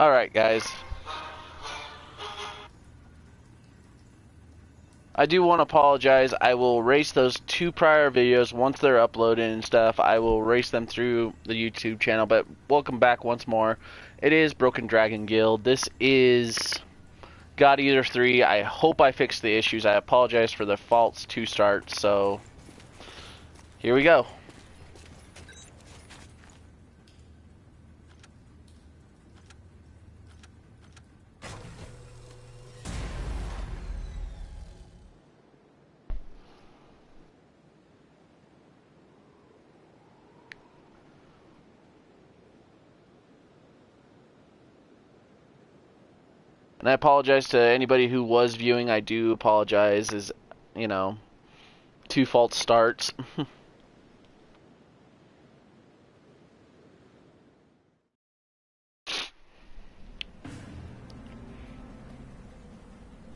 Alright, guys. I do want to apologize. I will erase those 2 prior videos once they're uploaded and stuff. I will erase them through the YouTube channel, but welcome back once more. It is Broken Dragon Guild. This is God Eater 3. I hope I fixed the issues. I apologize for the faults to start, so here we go. And I apologize to anybody who was viewing. I do apologize, as, you know, 2 false starts.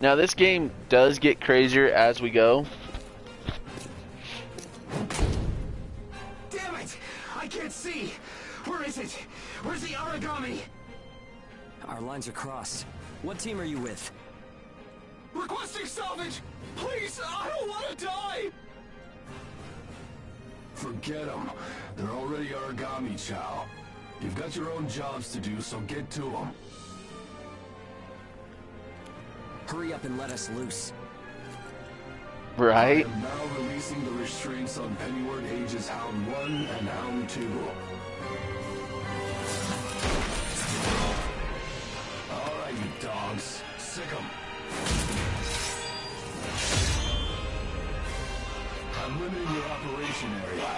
Now, this game does get crazier as we go. Damn it! I can't see! Where is it? Where's the Aragami? Our lines are crossed. What team are you with? Requesting salvage! Please, I don't want to die! Forget them. They're already Aragami, Chow. You've got your own jobs to do, so get to them. Hurry up and let us loose. Right? I am now releasing the restraints on Pennyward Ages Hound 1 and Hound 2. Alright, you dogs. Sick 'em. I'm limiting your operation area.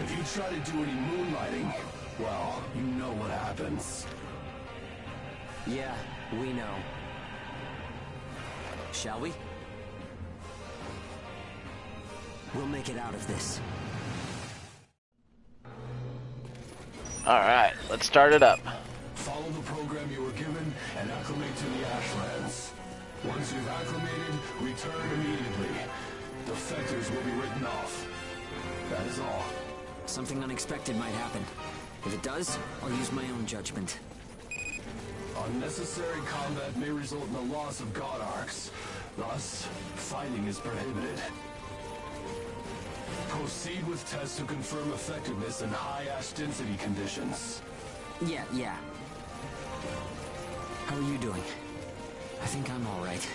If you try to do any moonlighting, well, you know what happens. Yeah, we know. Shall we? We'll make it out of this. Alright, let's start it up. Follow the program you were given and acclimate to the Ashlands. Once you've acclimated, return immediately. Defectors will be written off. That is all. Something unexpected might happen. If it does, I'll use my own judgment. Unnecessary combat may result in the loss of God Arcs. Thus, fighting is prohibited. Proceed with tests to confirm effectiveness in high ash density conditions. Yeah. How are you doing? I think I'm all right.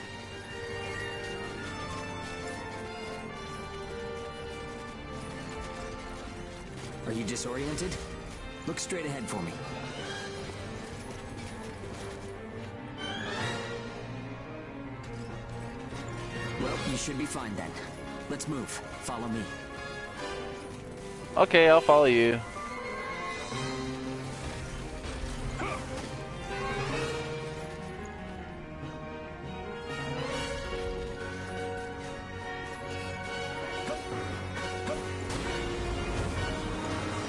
Are you disoriented? Look straight ahead for me. Well, you should be fine then. Let's move. Follow me. Okay, I'll follow you.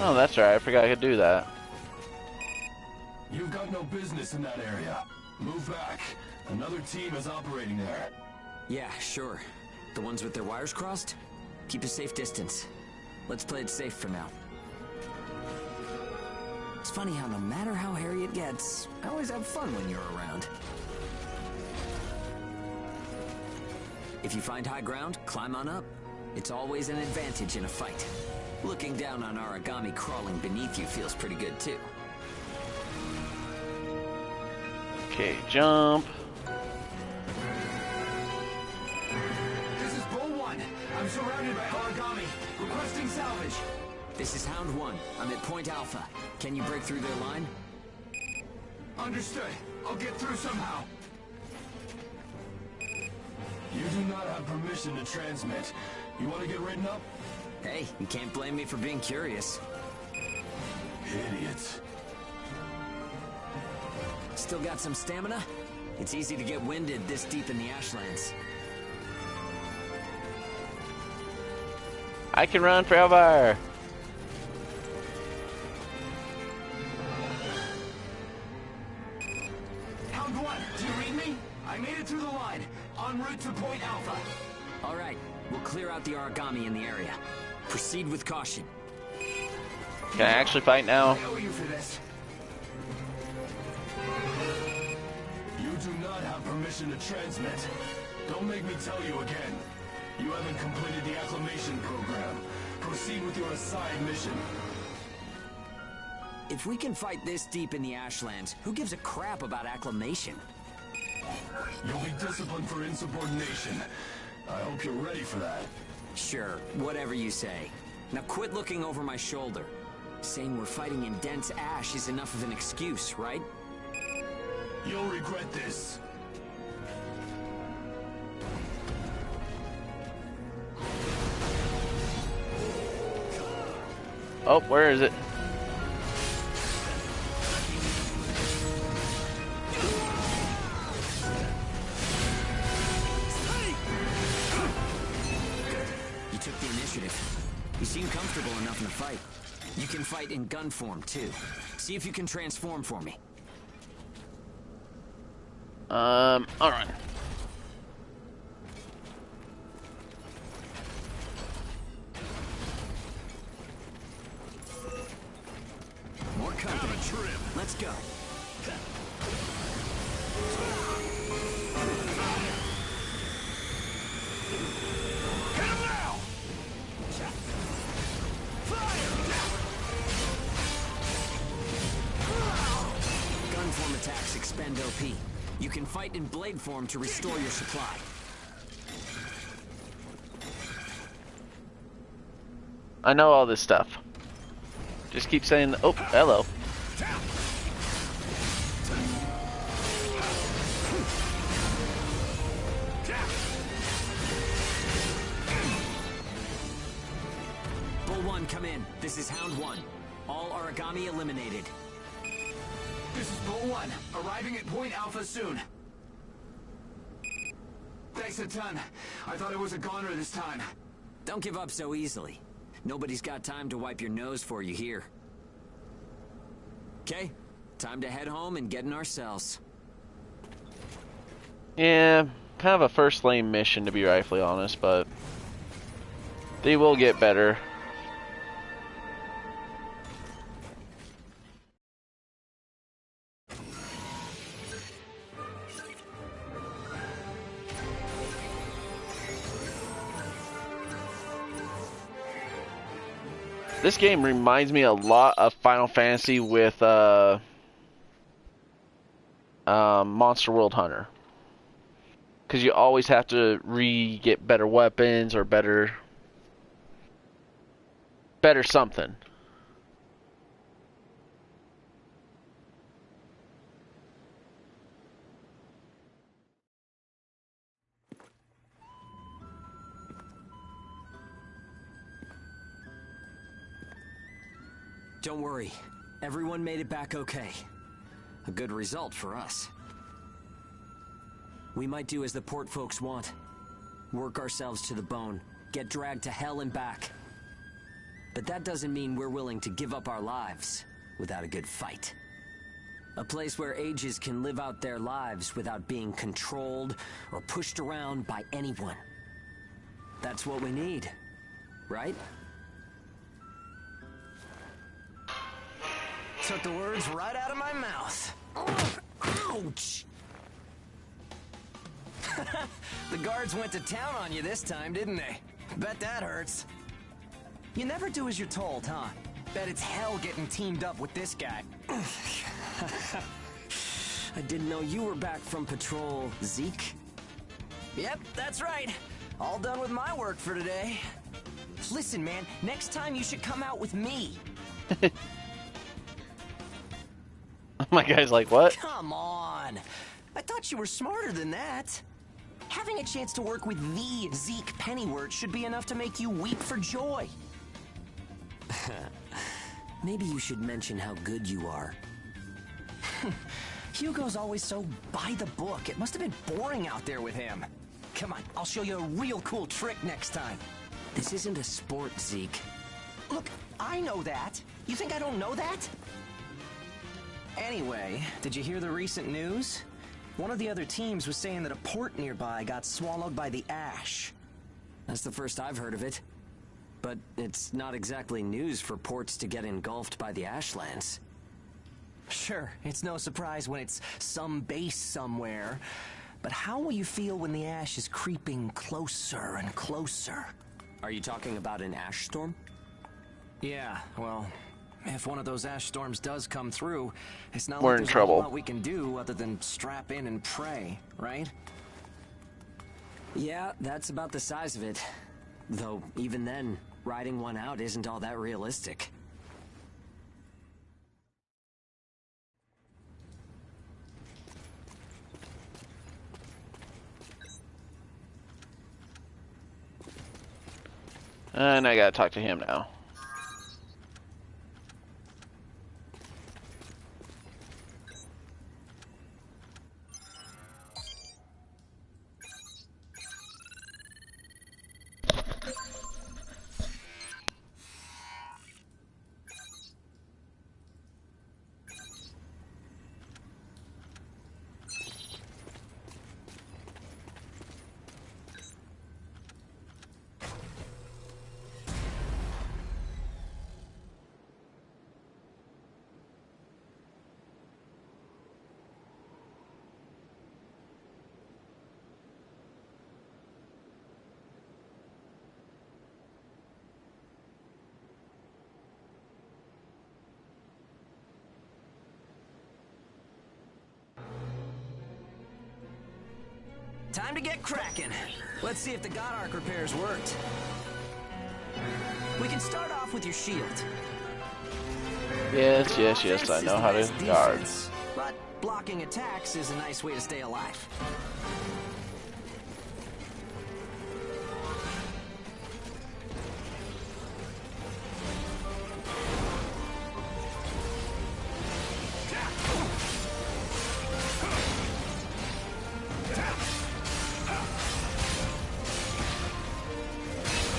Oh, that's right. I forgot I could do that. You've got no business in that area. Move back. Another team is operating there. Yeah, sure. The ones with their wires crossed? Keep a safe distance. Let's play it safe for now. It's funny how no matter how hairy it gets, I always have fun when you're around. If you find high ground, climb on up. It's always an advantage in a fight. Looking down on Aragami crawling beneath you feels pretty good too. Okay, jump. This is Bull 1. I'm surrounded by Aragami. Requesting salvage. This is Hound 1. I'm at Point Alpha. Can you break through their line? Understood. I'll get through somehow. You do not have permission to transmit. You want to get written up? Hey, you can't blame me for being curious. Idiots. Still got some stamina? It's easy to get winded this deep in the Ashlands. I can run forever. Hound 1, do you read me? I made it through the line. En route to Point Alpha. All right, we'll clear out the Aragami in the area. Proceed with caution. Can I actually fight now? I owe you for this. do not have permission to transmit. Don't make me tell you again. You haven't completed the acclimation program. Proceed with your assigned mission. If we can fight this deep in the Ashlands, who gives a crap about acclimation? You'll be disciplined for insubordination. I hope you're ready for that. Sure, whatever you say. Now quit looking over my shoulder. Saying we're fighting in dense ash is enough of an excuse, right? You'll regret this. Oh, where is it? You took the initiative. You seem comfortable enough in the fight. You can fight in gun form, too. See if you can transform for me. Alright. More company. Let's go. Gun form attacks expend OP. You can fight in blade form to restore your supply. I know all this stuff. Just keep saying, oh, hello. Bull 1, come in. This is Hound 1. All Origami eliminated. This is Bull 1, arriving at Point Alpha soon. Thanks a ton. I thought I was a goner this time. Don't give up so easily. Nobody's got time to wipe your nose for you here. Okay, time to head home and get in our cells. Yeah, kind of a first lane mission to be rightfully honest, but they will get better. This game reminds me a lot of Final Fantasy with Monster World Hunter, because you always have to get better weapons or better something. Don't worry, everyone made it back okay. A good result for us. We might do as the port folks want. Work ourselves to the bone, get dragged to hell and back. But that doesn't mean we're willing to give up our lives without a good fight. A place where ages can live out their lives without being controlled or pushed around by anyone. That's what we need, right? Took the words right out of my mouth. Ouch! The guards went to town on you this time, didn't they? Bet that hurts. You never do as you're told, huh? Bet it's hell getting teamed up with this guy. I didn't know you were back from patrol, Zeke. Yep, that's right. All done with my work for today. Listen, man, next time you should come out with me. My guy's like, what? Come on. I thought you were smarter than that. Having a chance to work with the Zeke Pennyworth should be enough to make you weep for joy. Maybe you should mention how good you are. Hugo's always so by the book. It must have been boring out there with him. Come on, I'll show you a real cool trick next time. This isn't a sport, Zeke. Look, I know that. You think I don't know that? Anyway, did you hear the recent news? One of the other teams was saying that a port nearby got swallowed by the ash. That's the first I've heard of it. But it's not exactly news for ports to get engulfed by the Ashlands. Sure, it's no surprise when it's some base somewhere. But how will you feel when the ash is creeping closer and closer? Are you talking about an ash storm? Yeah, well, if one of those ash storms does come through, it's not We're like in there's a whole trouble. lot we can do other than strap in and pray, right? Yeah, that's about the size of it. Though, even then, riding one out isn't all that realistic. And I gotta talk to him now. Time to get cracking. Let's see if the God Arc repairs worked. We can start off with your shield. Yes, yes, yes, I Offense know is how the to best guard. defense, but blocking attacks is a nice way to stay alive.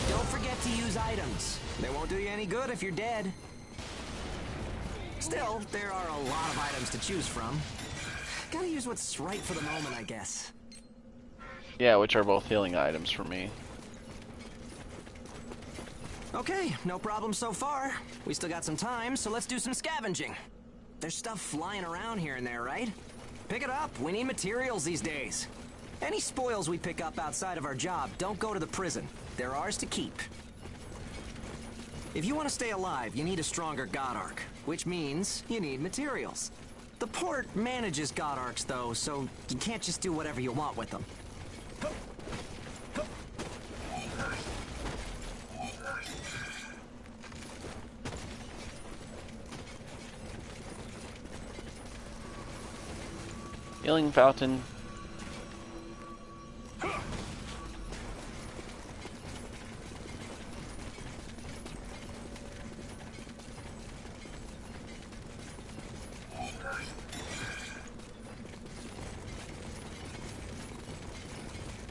Don't forget to use items. They won't do you any good if you're dead. Still, there are a lot of items to choose from. Gotta use what's right for the moment, I guess. Yeah, which are both healing items for me. Okay, no problem so far. We still got some time, so let's do some scavenging. There's stuff flying around here and there, right? Pick it up. We need materials these days. Any spoils we pick up outside of our job don't go to the prison. They're ours to keep. If you want to stay alive, you need a stronger God Arc, which means you need materials. The port manages God Arcs, though, so you can't just do whatever you want with them. Healing fountain.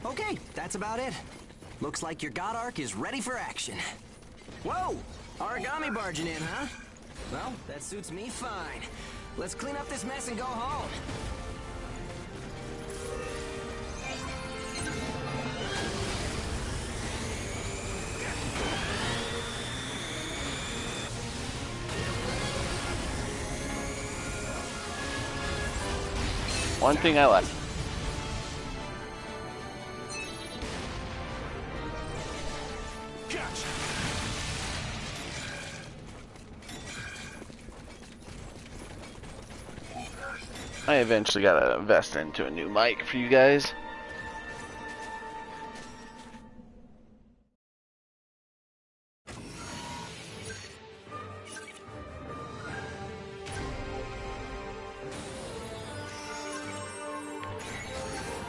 Okay, that's about it. Looks like your God Arc is ready for action. Whoa! Origami barging in, huh? Well, that suits me fine. Let's clean up this mess and go home. One thing I like. Gotcha. I eventually gotta invest into a new mic for you guys.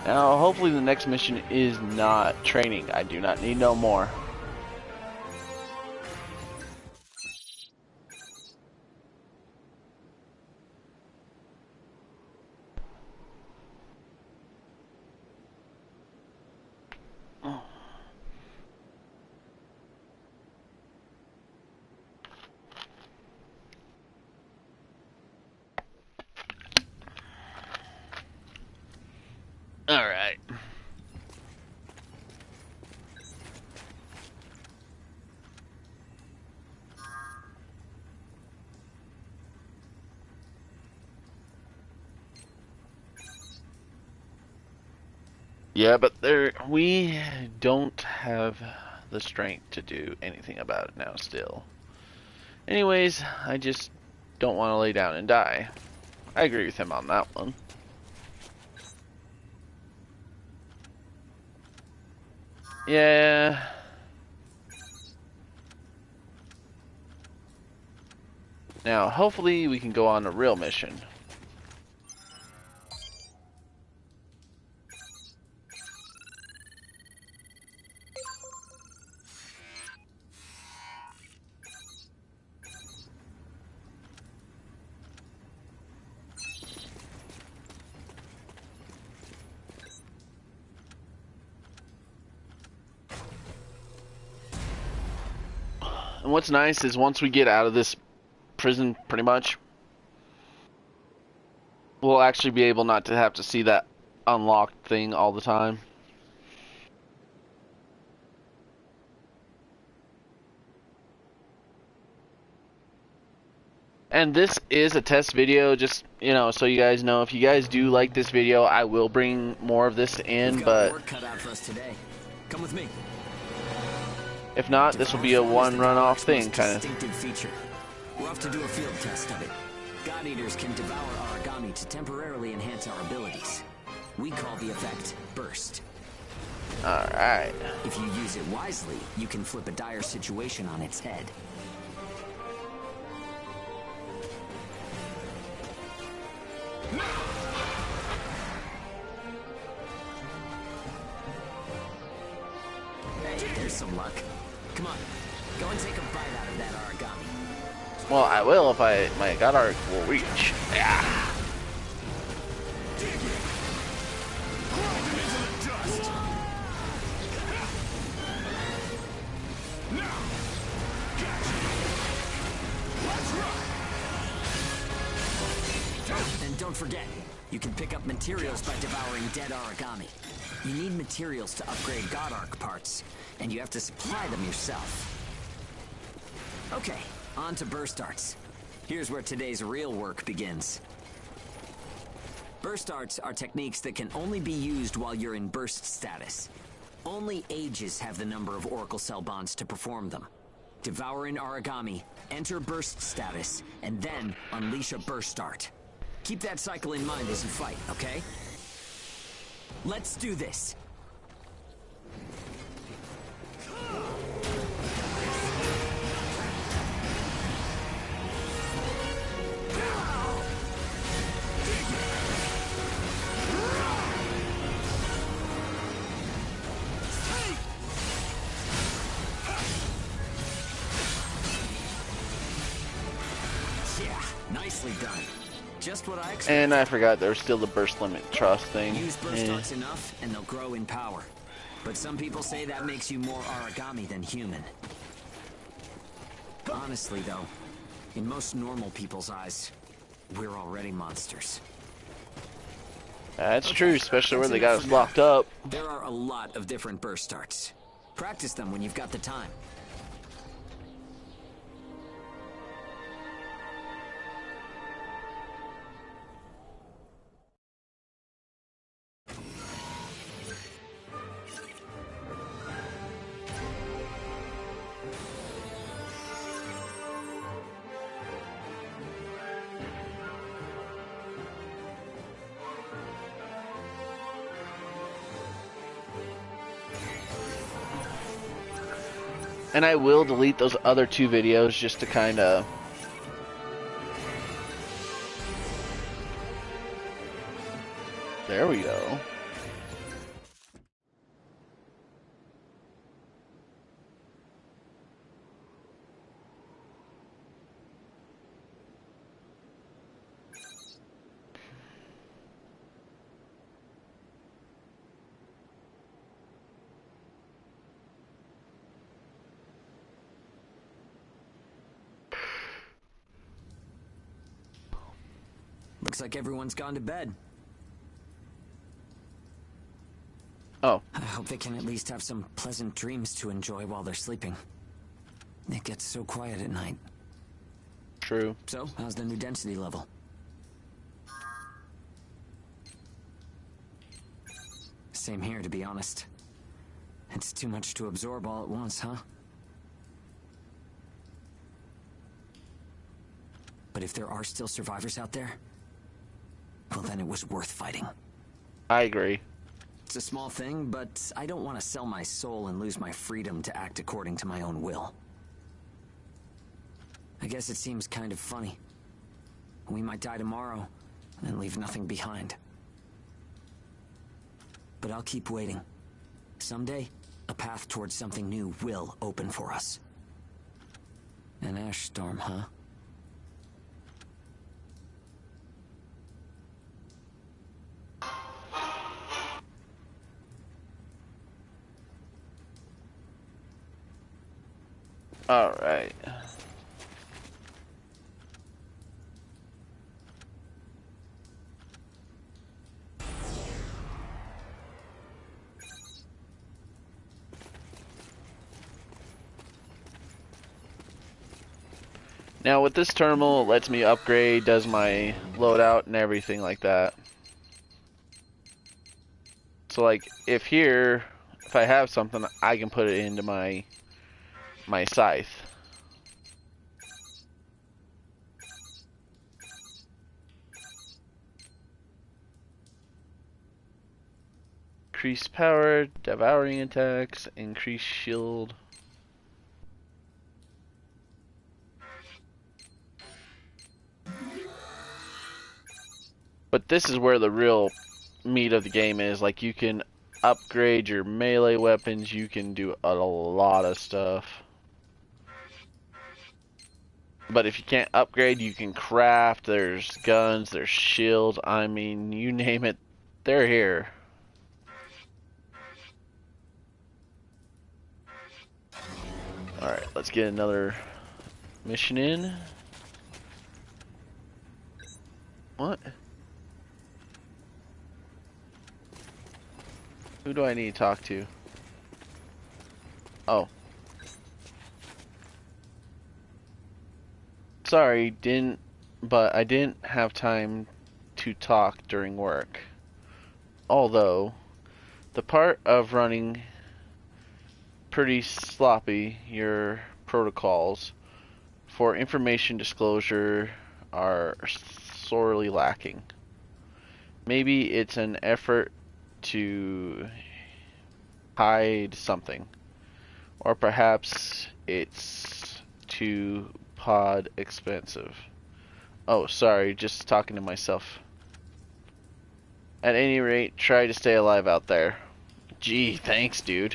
Now, hopefully the next mission is not training. I do not need no more. All right. Yeah, but we don't have the strength to do anything about it now still. Anyways, I just don't want to lay down and die. I agree with him on that one. Yeah. Now, hopefully we can go on a real mission. And what's nice is once we get out of this prison, pretty much, we'll actually be able not to have to see that unlocked thing all the time. And this is a test video, just, you know, so you guys know. If you guys do like this video, I will bring more of this in, We've got but work cut out for us today. Come with me. if not, this will be a one run-off thing, kind of. Distinctive feature. We're off to do a field test of it. God Eaters can devour origami to temporarily enhance our abilities. We call the effect Burst. Alright. If you use it wisely, you can flip a dire situation on its head. Hey, there's some luck. Come on, go and take a bite out of that origami. Well, I will if my God Arc will reach. Yeah. And don't forget, you can pick up materials by devouring dead origami. You need materials to upgrade God Arc parts, and you have to supply them yourself. Okay, on to burst arts. Here's where today's real work begins. Burst arts are techniques that can only be used while you're in burst status. Only Ages have the number of Oracle Cell bonds to perform them. Devour an origami, enter burst status, and then unleash a burst art. Keep that cycle in mind as you fight, okay? Let's do this. Yeah, nicely done. Just what I expected. And I forgot there's still the burst limit trust thing. Use burst Yeah. arts enough, and they'll grow in power. But some people say that makes you more origami than human. Honestly, though, in most normal people's eyes, we're already monsters. That's true, especially where That's they got enough us for now. locked up. There are a lot of different burst starts. Practice them when you've got the time. And I will delete those other two videos just to kind of... There we go. Looks like everyone's gone to bed. Oh, I hope they can at least have some pleasant dreams to enjoy while they're sleeping. It gets so quiet at night. true. So, how's the new density level? Same here, to be honest. It's too much to absorb all at once, huh? But if there are still survivors out there, well, then it was worth fighting. I agree. It's a small thing, but I don't want to sell my soul and lose my freedom to act according to my own will. I guess it seems kind of funny. We might die tomorrow, and leave nothing behind. But I'll keep waiting. Someday, a path towards something new will open for us. An ash storm, huh? All right. Now with this terminal, it lets me upgrade, does my loadout and everything like that. So like, if I have something, I can put it into my scythe. Increase power, devouring attacks, increase shield. But this is where the real meat of the game is. Like, you can upgrade your melee weapons, you can do a lot of stuff. But if you can't upgrade, you can craft. There's guns, there's shields, I mean, you name it, they're here. Alright, let's get another mission in. What? Who do I need to talk to? Oh. Sorry, but I didn't have time to talk during work. Although, the part of running pretty sloppy, your protocols for information disclosure are sorely lacking. Maybe it's an effort to hide something, or perhaps it's too pod expensive. Oh, sorry, just talking to myself. At any rate, try to stay alive out there. Gee, thanks, dude.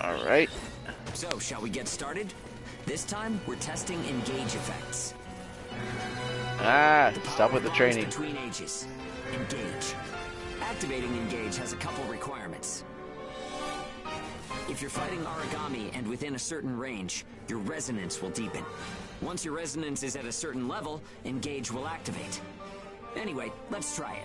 Alright. So, shall we get started? This time, we're testing engage effects. Ah, stop with the training. Between ages. Engage. Activating engage has a couple requirements. If you're fighting Aragami and within a certain range, your resonance will deepen. Once your resonance is at a certain level, engage will activate. Anyway, let's try it.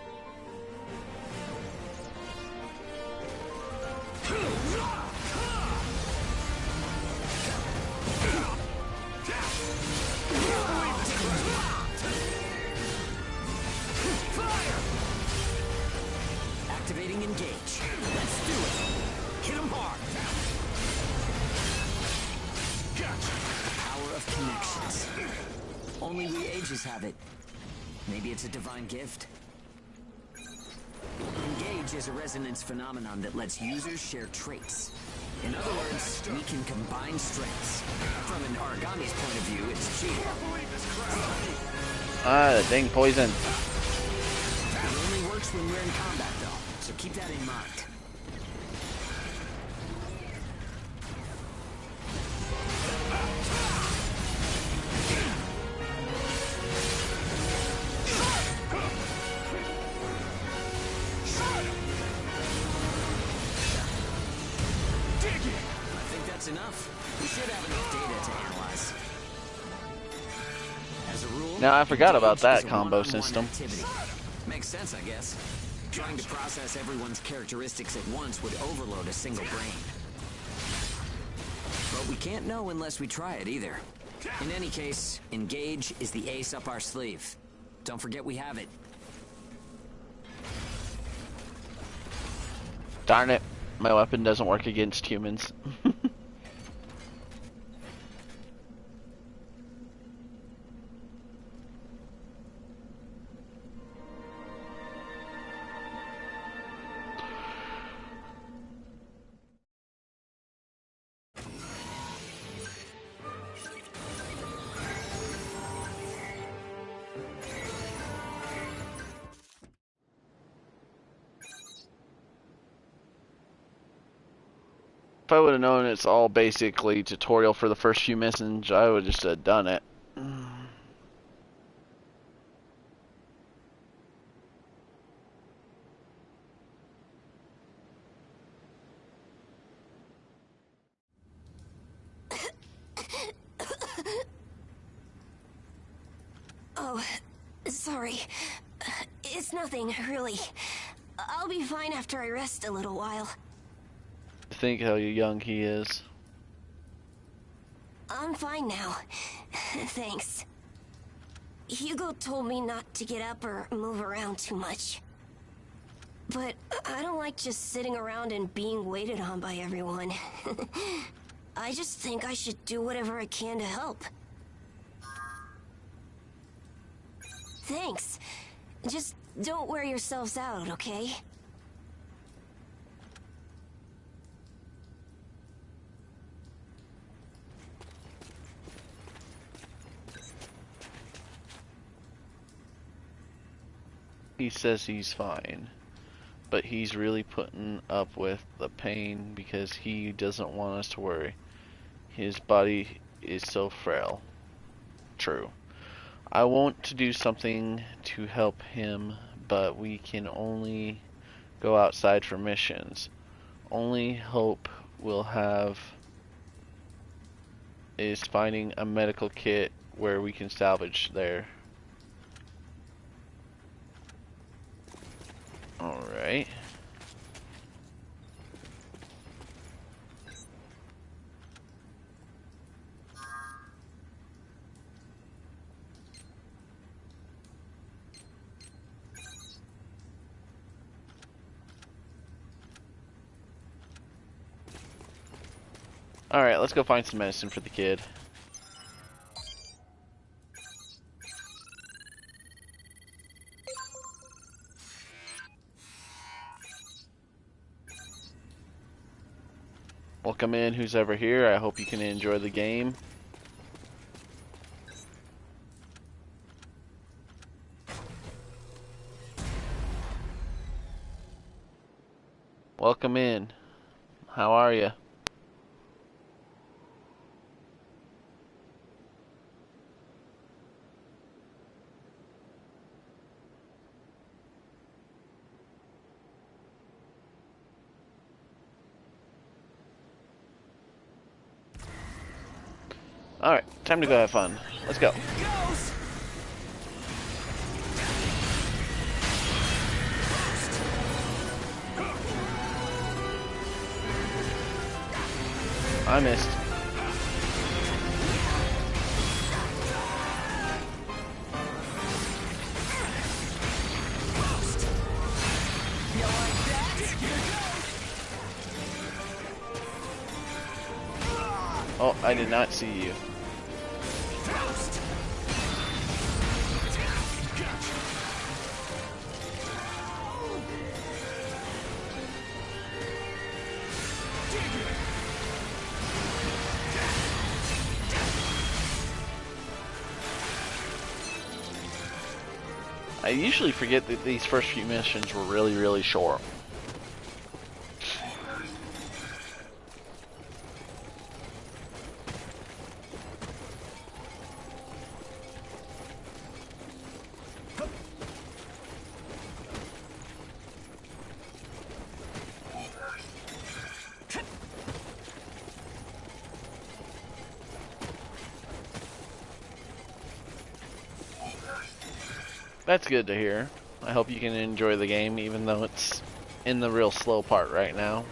Activating engage. Let's do it. Hit him hard. Power of connections. Only we ages have it. Maybe it's a divine gift. Engage is a resonance phenomenon that lets users share traits. In other words, we can combine strengths. From an Aragami's point of view, it's cheating. Ah, that dang poison. It only works when we're in combat, though, so keep that in mind. I think that's enough. We should have enough data to analyze. As a rule, Now, I forgot about engage that is a combo one-on-one system. activity. Makes sense, I guess. Trying to process everyone's characteristics at once would overload a single brain. But we can't know unless we try it either. In any case, engage is the ace up our sleeve. Don't forget we have it. Darn it. My weapon doesn't work against humans. If I would have known it's all basically tutorial for the first few missions, I would just have done it. Oh, sorry. It's nothing, really. I'll be fine after I rest a little while. Think how young he is. I'm fine now. Thanks. Hugo told me not to get up or move around too much. But I don't like just sitting around and being waited on by everyone. I just think I should do whatever I can to help. Thanks. Just don't wear yourselves out, okay? He says he's fine, but he's really putting up with the pain because he doesn't want us to worry. His body is so frail. True. I want to do something to help him, but we can only go outside for missions. Only hope we'll have is finding a medical kit where we can salvage there. Alright. Alright, let's go find some medicine for the kid. Welcome in, who's ever here. I hope you can enjoy the game. Welcome in. How are you? Alright, time to go have fun. Let's go. I missed. Oh, I did not see you. I usually forget that these first few missions were really, really short. That's good to hear. I hope you can enjoy the game even though it's in the real slow part right now.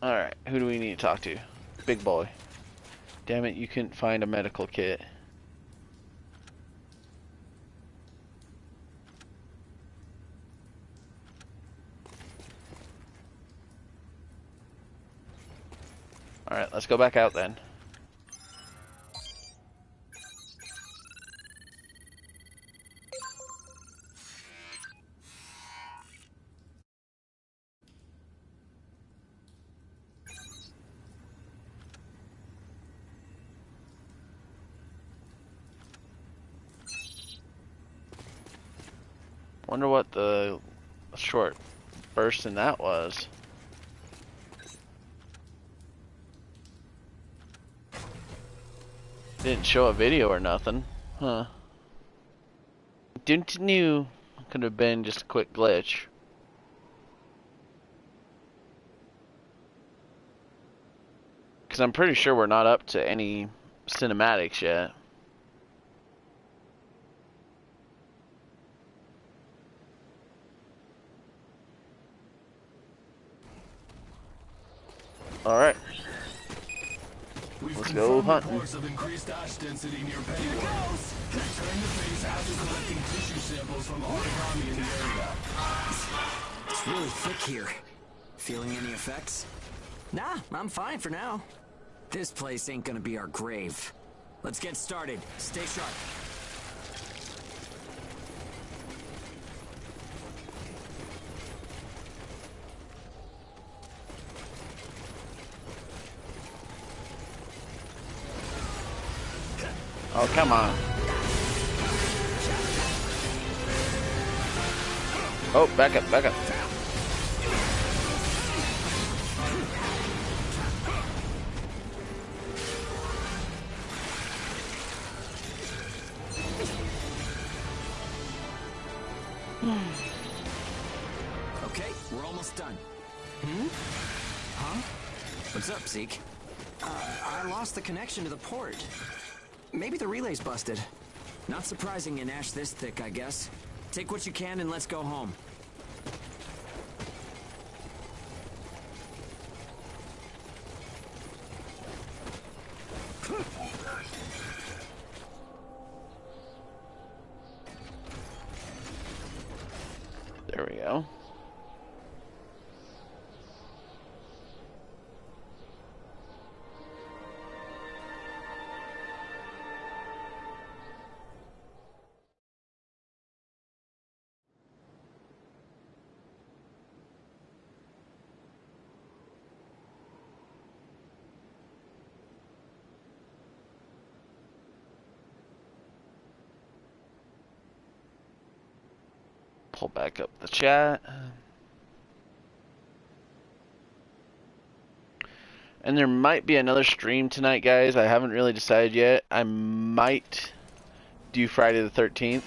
Alright, who do we need to talk to? Big boy. Damn it, you couldn't find a medical kit. Alright, let's go back out then. Wonder what the short burst in that was. Didn't show a video or nothing. Huh. Didn't knew could have been just a quick glitch. Because I'm pretty sure we're not up to any cinematics yet. Alright. Let's go hunting. Reports of increased ash density near Pennywood. Return to base after collecting tissue samples from Origami in the area. It's really thick here. Feeling any effects? Nah, I'm fine for now. This place ain't gonna be our grave. Let's get started. Stay sharp. Oh, come on. Oh, back up, back up. Okay, we're almost done. Huh? What's up, Zeke? I lost the connection to the port. Maybe the relay's busted. Not surprising in ash this thick, I guess. Take what you can and let's go home. There we go. Pull back up the chat. And there might be another stream tonight, guys. I haven't really decided yet. I might do Friday the 13th.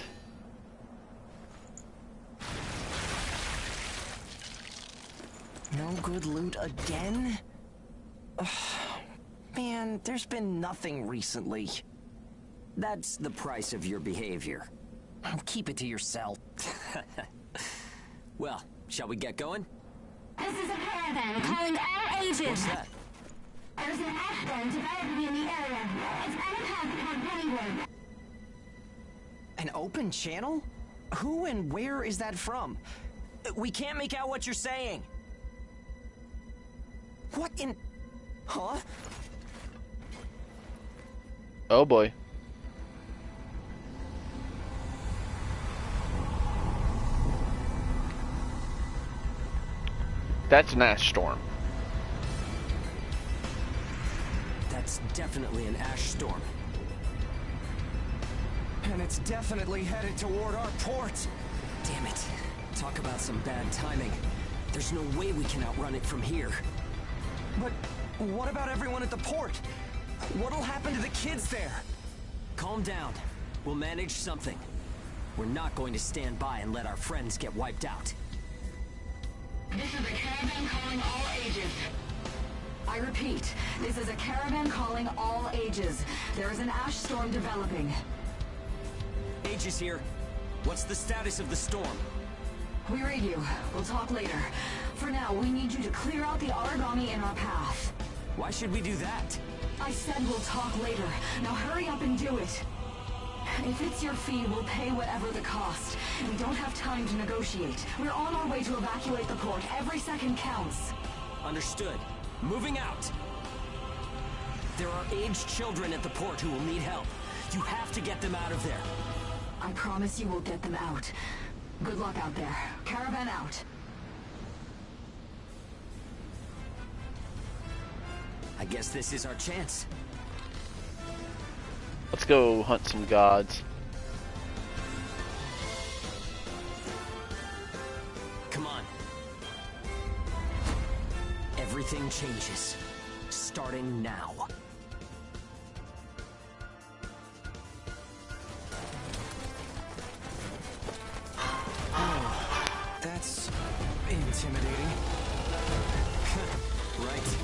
No good loot again? Ugh, man, there's been nothing recently. That's the price of your behavior. Keep it to yourself. Well, shall we get going? This is a caravan calling all agents attention! What's that? There's an ash storm developing in the area. It's on a path toward Pennyward. An open channel? Who and where is that from? We can't make out what you're saying. What in... Huh? Oh boy. That's an ash storm. That's definitely an ash storm. And it's definitely headed toward our port. Damn it. Talk about some bad timing. There's no way we can outrun it from here. But what about everyone at the port? What'll happen to the kids there? Calm down. We'll manage something. We're not going to stand by and let our friends get wiped out. This is a caravan calling all ages. I repeat, this is a caravan calling all ages. There is an ash storm developing. Age is here. What's the status of the storm? We read you. We'll talk later. For now, we need you to clear out the origami in our path. Why should we do that? I said we'll talk later. Now hurry up and do it. If it's your fee, we'll pay whatever the cost. We don't have time to negotiate. We're on our way to evacuate the port. Every second counts. Understood. Moving out. There are aged children at the port who will need help. You have to get them out of there. I promise you we'll get them out. Good luck out there. Caravan out. I guess this is our chance. Let's go hunt some gods. Come on. Everything changes. Starting now. That's intimidating. Right.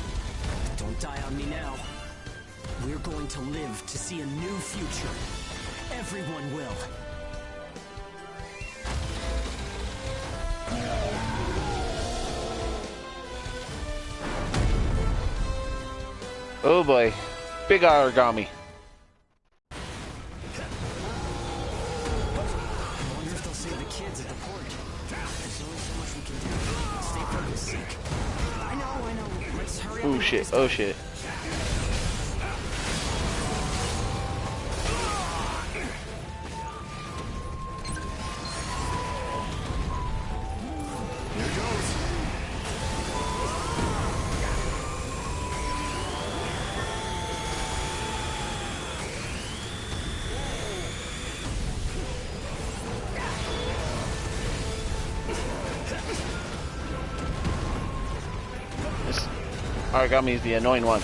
Don't die on me now. We're going to live to see a new future. Everyone will. Oh boy. Big origami. I wonder if they'll save the kids at the port. There's only so much we can do. Stay focused, Zeke. I know. Let's hurry up. Oh and shit, get this oh done. shit. This origami is the annoying one.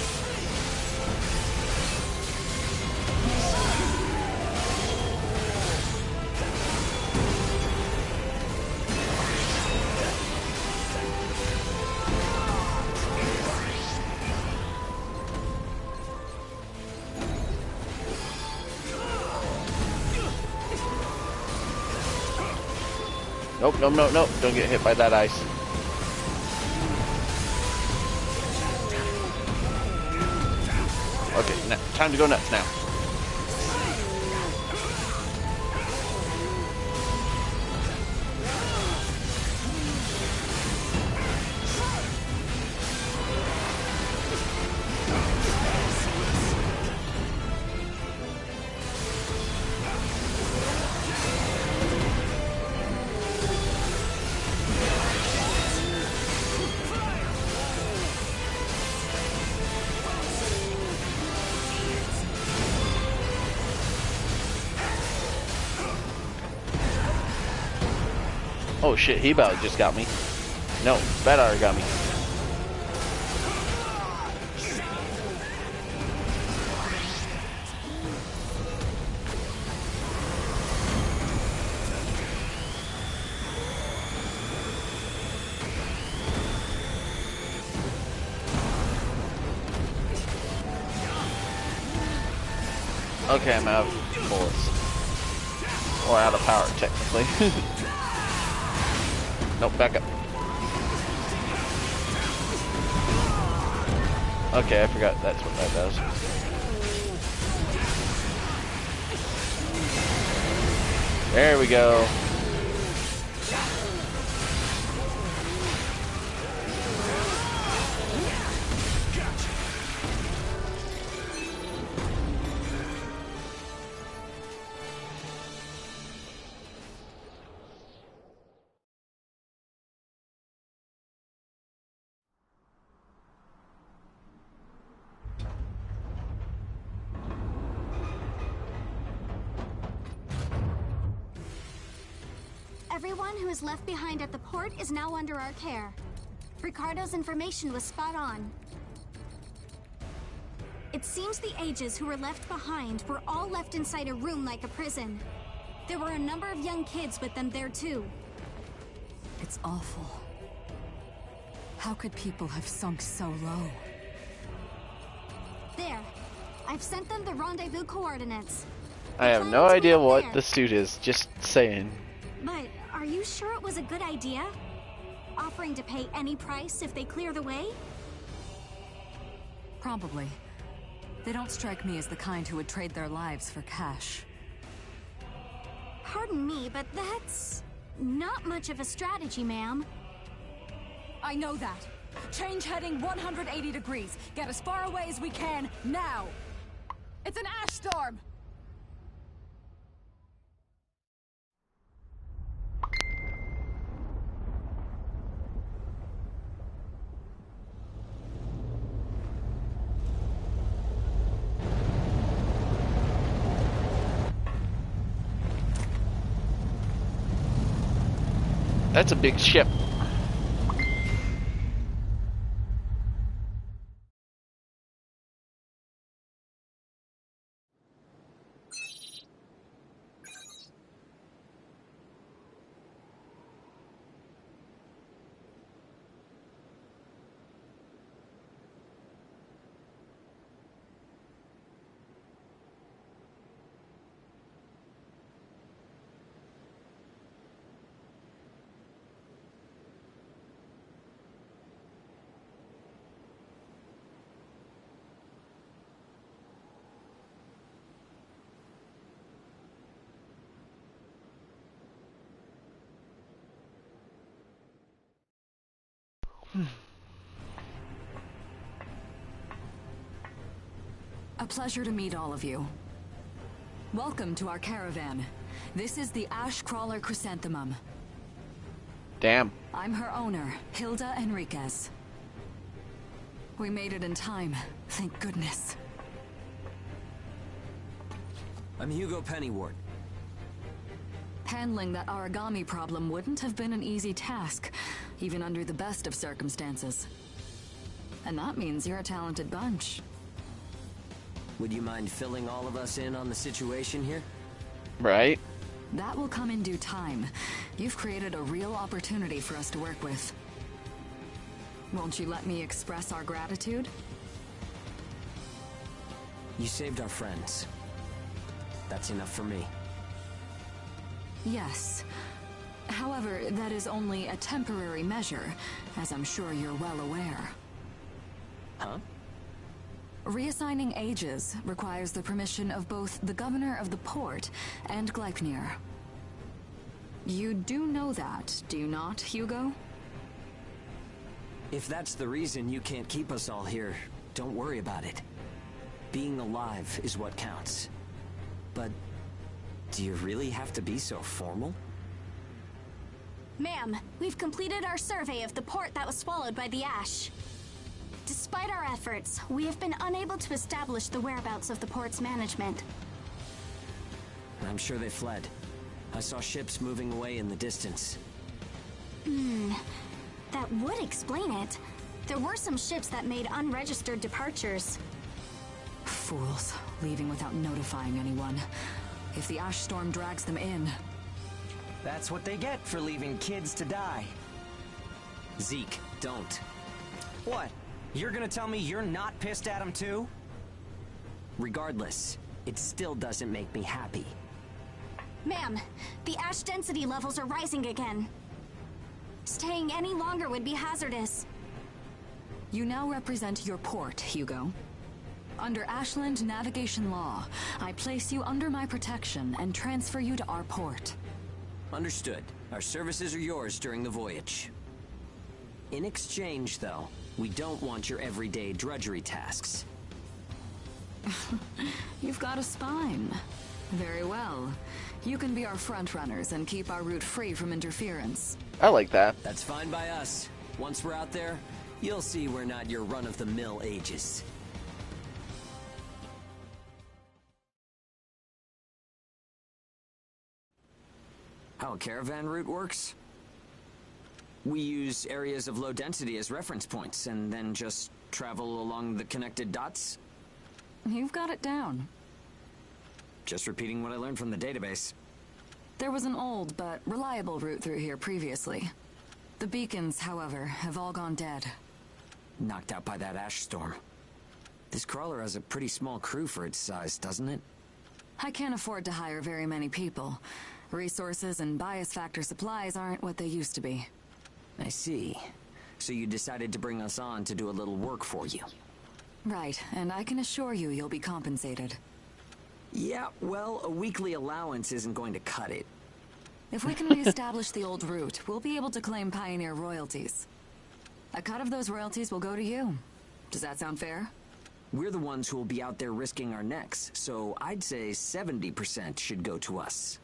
Nope, nope, nope, nope. Don't get hit by that ice. Okay, now, time to go nuts now. Oh shit, he about just got me. No, bad origami. Okay, I'm out of bullets. Or out of power, technically. Nope, back up. Okay, I forgot that's what that does. There we go. Everyone who is left behind at the port is now under our care. Ricardo's information was spot on. It seems the Ages who were left behind were all left inside a room like a prison. There were a number of young kids with them there too. It's awful. How could people have sunk so low? There. I've sent them the rendezvous coordinates. I have no idea what the suit is, just saying. But are you sure it was a good idea? Offering to pay any price if they clear the way? Probably. They don't strike me as the kind who would trade their lives for cash. Pardon me, but that's not much of a strategy, ma'am. I know that. Change heading 180 degrees. Get as far away as we can, now! It's an ash storm! That's a big ship. A pleasure to meet all of you. Welcome to our caravan. This is the Ash Crawler Chrysanthemum. Damn. I'm her owner, Hilda Enriquez. We made it in time, thank goodness. I'm Hugo Pennywort. Handling that origami problem wouldn't have been an easy task, even under the best of circumstances. And that means you're a talented bunch. Would you mind filling all of us in on the situation here? Right? That will come in due time. You've created a real opportunity for us to work with. Won't you let me express our gratitude? You saved our friends. That's enough for me. Yes. However, that is only a temporary measure, as I'm sure you're well aware. Huh? Reassigning Ages requires the permission of both the governor of the port and Gleipnir. You do know that, do you not, Hugo? If that's the reason you can't keep us all here, don't worry about it. Being alive is what counts. But do you really have to be so formal? Ma'am, we've completed our survey of the port that was swallowed by the ash. Despite our efforts, we have been unable to establish the whereabouts of the port's management. I'm sure they fled. I saw ships moving away in the distance. That would explain it. There were some ships that made unregistered departures. Fools, leaving without notifying anyone. If the ash storm drags them in... That's what they get for leaving kids to die. Zeke, don't. What? You're gonna tell me you're not pissed at him too? Regardless, it still doesn't make me happy. Ma'am, the ash density levels are rising again. Staying any longer would be hazardous. You now represent your port, Hugo. Under Ashland navigation law, I place you under my protection and transfer you to our port. Understood. Our services are yours during the voyage. In exchange, though, we don't want your everyday drudgery tasks. You've got a spine. Very well. You can be our front runners and keep our route free from interference. I like that. That's fine by us. Once we're out there, you'll see we're not your run-of-the-mill Aegis. How a caravan route works? We use areas of low density as reference points, and then just travel along the connected dots? You've got it down. Just repeating what I learned from the database. There was an old but reliable route through here previously. The beacons, however, have all gone dead. Knocked out by that ash storm. This crawler has a pretty small crew for its size, doesn't it? I can't afford to hire very many people. Resources and bias factor supplies aren't what they used to be. I see. So you decided to bring us on to do a little work for you. Right, and I can assure you you'll be compensated. Yeah, well, a weekly allowance isn't going to cut it. If we can reestablish the old route, we'll be able to claim Pioneer royalties. A cut of those royalties will go to you. Does that sound fair? We're the ones who will be out there risking our necks, so I'd say 70% should go to us.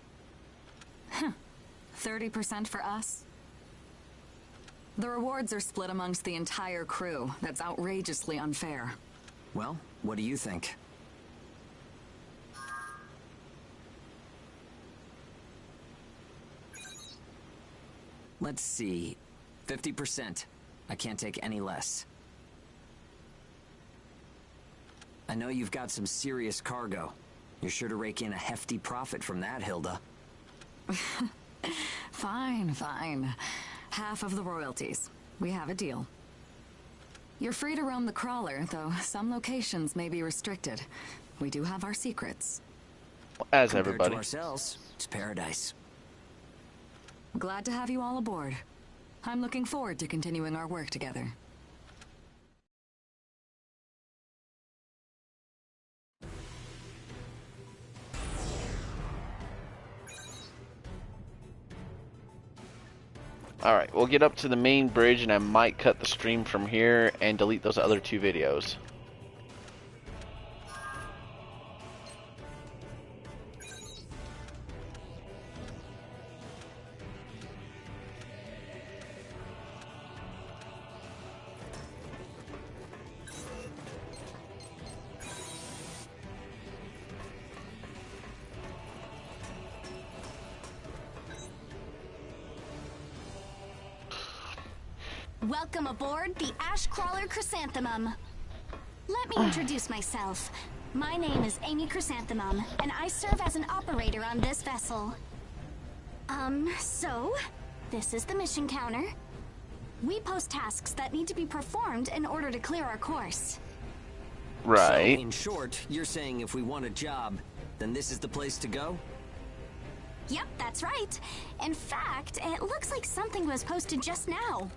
30% for us? The rewards are split amongst the entire crew. That's outrageously unfair. Well, what do you think? Let's see. 50%. I can't take any less. I know you've got some serious cargo. You're sure to rake in a hefty profit from that, Hilda. Fine, fine. Half of the royalties. We have a deal. You're free to roam the crawler, though some locations may be restricted. We do have our secrets. As Compared everybody. to ourselves, it's paradise. Glad to have you all aboard. I'm looking forward to continuing our work together. Alright, we'll get up to the main bridge and I might cut the stream from here and delete those other two videos. Welcome aboard the Ashcrawler Chrysanthemum. Let me introduce myself. My name is Amy Chrysanthemum, and I serve as an operator on this vessel. So, this is the mission counter. We post tasks that need to be performed in order to clear our course. Right. So, in short, you're saying if we want a job, then this is the place to go? Yep, that's right. In fact, it looks like something was posted just now.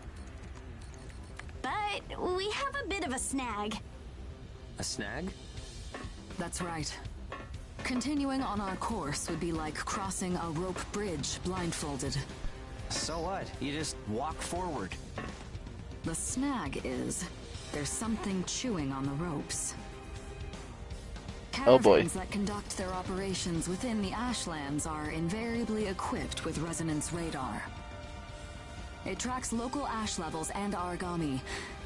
But we have a bit of a snag. A snag? That's right. Continuing on our course would be like crossing a rope bridge blindfolded. So what? You just walk forward. The snag is, there's something chewing on the ropes. Oh boy. Caravans that conduct their operations within the Ashlands are invariably equipped with resonance radar. It tracks local ash levels and origami.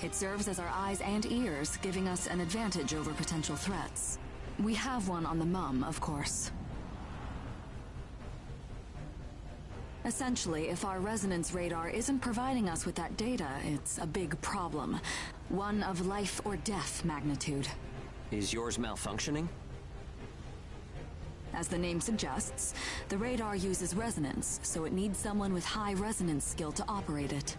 It serves as our eyes and ears, giving us an advantage over potential threats. We have one on the Mum, of course. Essentially, if our resonance radar isn't providing us with that data, it's a big problem. One of life or death magnitude. Is yours malfunctioning? As the name suggests, the radar uses resonance, so it needs someone with high resonance skill to operate it.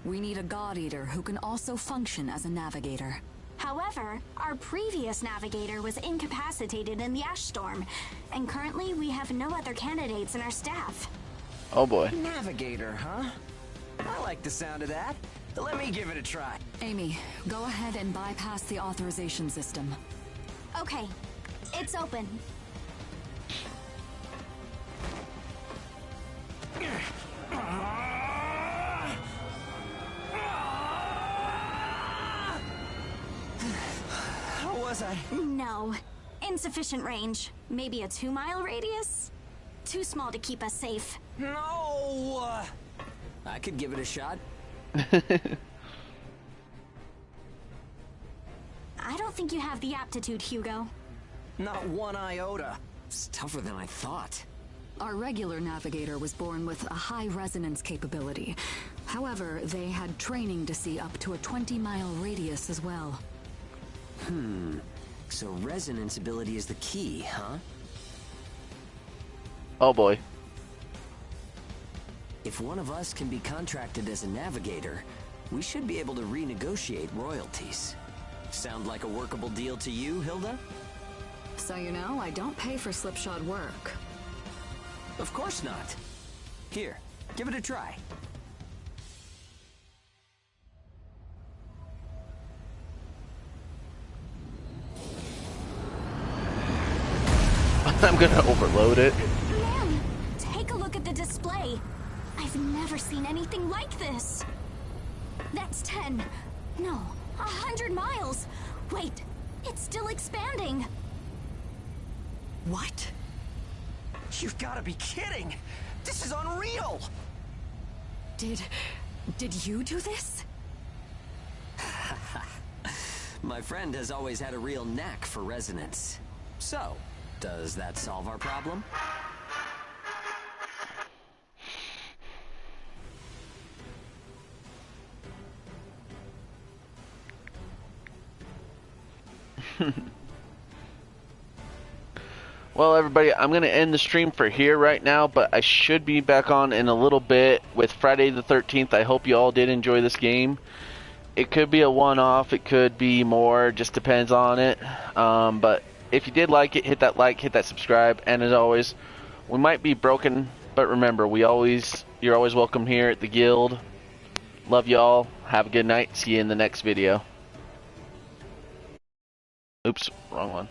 We need a God Eater who can also function as a navigator. However, our previous navigator was incapacitated in the ash storm, and currently we have no other candidates in our staff. Oh boy. Navigator, huh? I like the sound of that. Let me give it a try. Amy, go ahead and bypass the authorization system. Okay, it's open. How was I? No. Insufficient range. Maybe a 2-mile radius? Too small to keep us safe. No! I could give it a shot. I don't think you have the aptitude, Hugo. Not one iota. It's tougher than I thought. Our regular navigator was born with a high resonance capability. However, they had training to see up to a 20-mile radius as well. So resonance ability is the key, huh? Oh boy. If one of us can be contracted as a navigator, we should be able to renegotiate royalties. Sound like a workable deal to you, Hilda? So you know, I don't pay for slipshod work. Of course not. Here, give it a try. I'm gonna overload it. Man, take a look at the display. I've never seen anything like this. That's 10. No, 100 miles. Wait, it's still expanding. What? You've got to be kidding! This is unreal! Did you do this? My friend has always had a real knack for resonance. So, does that solve our problem? Well, everybody, I'm going to end the stream for here right now, but I should be back on in a little bit with Friday the 13th. I hope you all did enjoy this game. It could be a one-off, it could be more, just depends on it. But if you did like it, hit that like, hit that subscribe, and as always, we might be broken, but remember, you're always welcome here at the guild. Love y'all. Have a good night. See you in the next video. Oops, wrong one.